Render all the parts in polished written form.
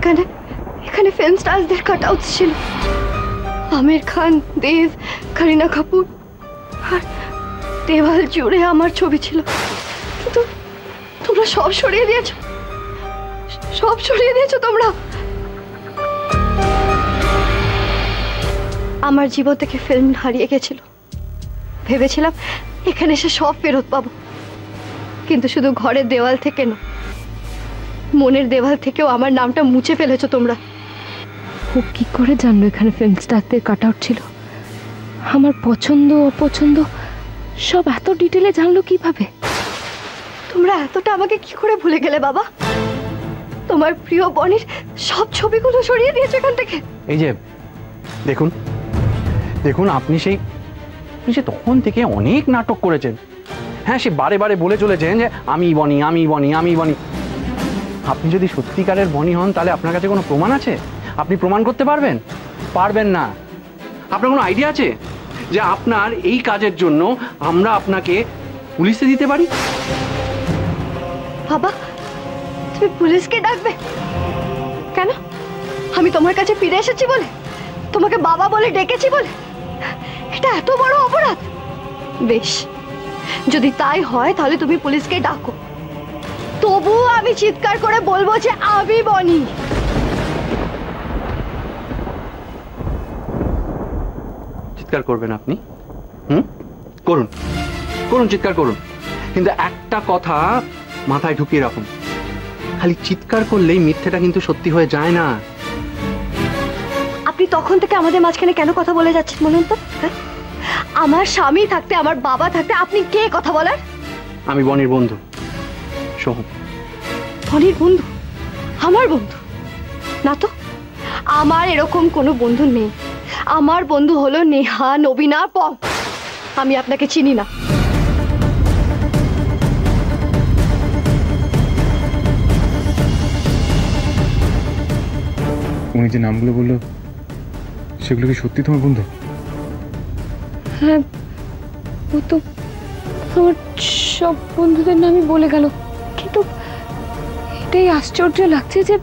এখানে এখানে ফিল্ম স্টারদের কাটআউটস ছিল। আমির খান, দেব, করিনা কাপুর, আর দেওয়াল জুড়ে আমার ছবি ছিল। কিন্তু তোমরা সব সরিয়ে দিয়েছো, সব সরিয়ে দিয়েছো তোমরা। আমার জীবন থেকে ফিল্ম হারিয়ে গেছিল। ভেবেছিলাম এখানে এসে সব ফেরত পাবো, কিন্তু শুধু ঘরের দেওয়াল থেকে না, মনের দেওয়াল থেকেও আমার নামটা মুছে ফেলেছো তোমরা। ও কি করে জানলো এখানে ফিল্ম স্টারদের কাটআউট ছিল? আমার পছন্দ অপছন্দ সব এত ডিটেলে জানলো কিভাবে? তোমরা এতটা আমাকে কি করে ভুলে গেলে বাবা? তোমার প্রিয় বনির সব ছবিগুলো সরিয়ে দিয়েছো এখান থেকে। এই যে দেখুন দেখুন, আপনি সেই তখন থেকে অনেক নাটক করেছেন। হ্যাঁ, সে বারে বারে বলে চলেছেন যে আমি বনি, আমি বনি, আমি বনি। আপনি যদি সত্যিকারের বনি হন তাহলে আপনার কাছে কোনো প্রমাণ আছে? আপনি প্রমাণ করতে পারবেন? পারবেন না। আপনার কোনো আইডিয়া আছে যে আপনার এই কাজের জন্য আমরা আপনাকে পুলিশে দিতে পারি? বাবা, তুমি পুলিশকে ডাকবে কেন? আমি তোমার কাছে ফিরে এসেছি বলে, তোমাকে বাবা বলে ডেকেছি বলে? এটা এত বড় অপরাধ? বেশ, যদি তাই হয় তাহলে তুমি পুলিশকে ডাকো। তবুও আমি চিৎকার করে বলবো যে আমি বনি। চিৎকার করবেন আপনি? করুন, করুন, চিৎকার করুন, কিন্তু একটা কথা মাথায় ঢুকিয়ে রাখুন, খালি চিৎকার করলেই মিথ্যেটা কিন্তু সত্যি হয়ে যায় না। আপনি তখন থেকে আমাদের মাঝখানে কেন কথা বলে যাচ্ছেন বলুন তো? আমার স্বামী থাকতে, আমার বাবা থাকতে আপনি কে কথা বলার? আমি বনির বন্ধু সোহম। বনির বন্ধু? আমার বন্ধু না তো, আমার এরকম কোনো বন্ধু নেই। আমার বন্ধু হলো নেহা, নবীনা, পম। আমি আপনাকে চিনি না। উনি যে নামগুলো বললো সেগুলো কি সত্যি তোমার বন্ধু? হ্যাঁ, ও তো আমার সব বন্ধুদের নামই বলে গেল, কিন্তু এটাই আশ্চর্য লাগছে যে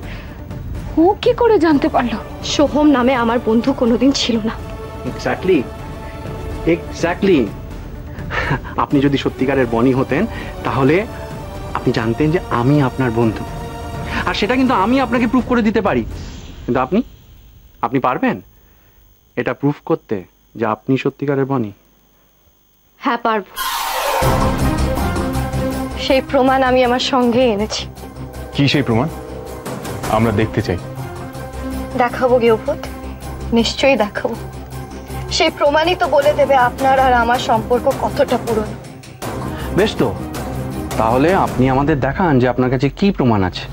ও কি করে জানতে পারলো? সোহম নামে আমার বন্ধু কোনোদিন ছিল না। Exactly, exactly. আপনি যদি সত্যিকারের বনি হতেন তাহলে আপনি জানতেন যে আমি আপনার বন্ধু, আর সেটা কিন্তু আমি আপনাকে প্রুফ করে দিতে পারি। কিন্তু আপনি পারবেন এটা প্রুফ করতে যে আপনি সত্যিকারের বনি? হ্যাঁ, পারব। সেই প্রমাণ আমি আমার সঙ্গে এনেছি। কি সেই প্রমাণ? আমরা দেখতে চাই। দেখাবো গিয়েভূত, নিশ্চয়ই দেখাবো। সেই প্রমাণই তো বলে দেবে আপনার আর আমার সম্পর্ক কতটা পুরনো। বেশ, তো তাহলে আপনি আমাদের দেখান যে আপনার কাছে কি প্রমাণ আছে।